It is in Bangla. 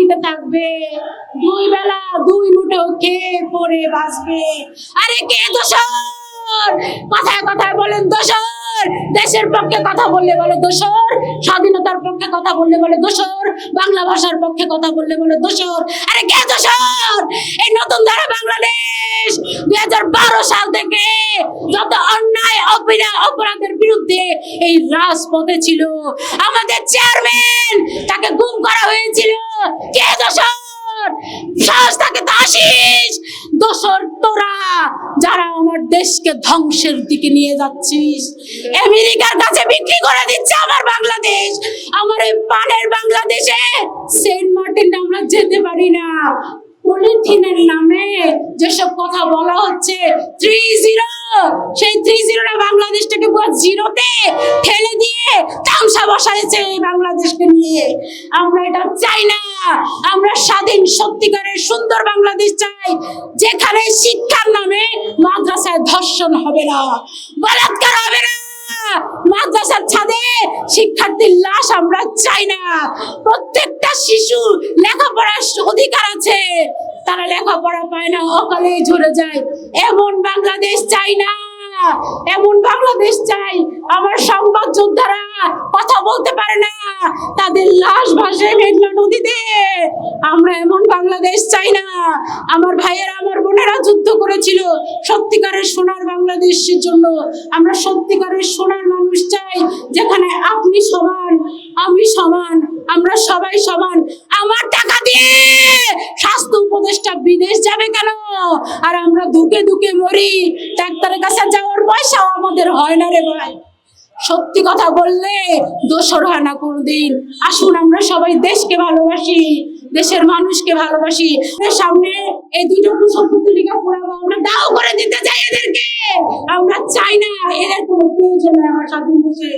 শান্তিতে থাকবে, দুই বেলা দুই মুঠো খেয়ে পরে বাঁচবে। আরে কে দোষর? কথায় কথায় বলেন দোষর, দেশের পক্ষে কথা বললে বলে দোষর, স্বাধীনতার পক্ষে কথা বললে বলে দোষর, বাংলা ভাষার পক্ষে কথা বললে বলে দোষর। আরে কে দোষর? এই নতুন ধারা বাংলাদেশ 2012 সাল থেকে যত অন্যায় অপরাধের বিরুদ্ধে এই রাজপথে ছিল, আমাদের চেয়ারম্যান তাকে গুম করা হয়েছিল। কে দোষর? সাহস থাকে তো আসিস। দোষর তোরা, যারা আমার দেশকে ধ্বংসের দিকে নিয়ে যাচ্ছিস। আমেরিকার কাছে বিক্রি করে দিচ্ছে আমার বাংলাদেশ। আমার এই পানের বাংলাদেশে সেন্ট মার্টিন আমরা যেতে পারি না। পলিথিনের নামে যেসব কথা বলা হচ্ছে 3-0, সেই 3-0 বাংলাদেশটাকে পুরো জিরোতে ঠেলে দিয়ে তামসা বসাইছে এই বাংলাদেশকে নিয়ে। আমরা এটা চাই না। আমরা স্বাধীন সত্যিকারের সুন্দর বাংলাদেশ চাই, যেখানে শিক্ষার নামে মাদ্রাসায় ধর্ষণ হবে না, বলাৎকার হবে না, মাদ্রাসার ছাদে শিক্ষার্থীর লাশ আমরা চাই না। প্রত্যেকটা শিশু লেখাপড়ার অধিকার আছে, তারা লেখাপড়া পায় না, অকালে ঝরে যায়। এমন বাংলাদেশ চাই না, এমন বাংলাদেশ চাই আমার সংবাদ যোদ্ধারা কথা বলতে পারে না, তাদের লাশ ভাসে মেঘনা নদীতে। আমরা এমন বাংলাদেশ চাই না। আমার ভাইয়েরা আমার বোনেরা যুদ্ধ করেছিল সত্যিকারের সোনার বাংলাদেশের জন্য। আমরা সত্যিকারের সোনার মানুষ চাই, যেখানে আপনি সমান, আমি সমান, আমরা সবাই সমান। আমার টাকা দিয়ে স্বাস্থ্য উপদেষ্টা বিদেশ যাবে কেন? আর আমরা ধুকে ধুকে মরি, ডাক্তারের কাছে যাওয়ার পয়সাও আমাদের হয় না রে ভাই। সত্যি কথা বললে দোষর হয় না কোনদিন। আসুন আমরা সবাই দেশকে ভালোবাসি, দেশের মানুষকে ভালোবাসি। সামনে এই দুটো সম্পত্তিকা পুরাবো, আমরা দাও করে দিতে চাই এদেরকে। আমরা চাই না এদের কোনো প্রয়োজন নাই আমার স্বাধীন দেশে।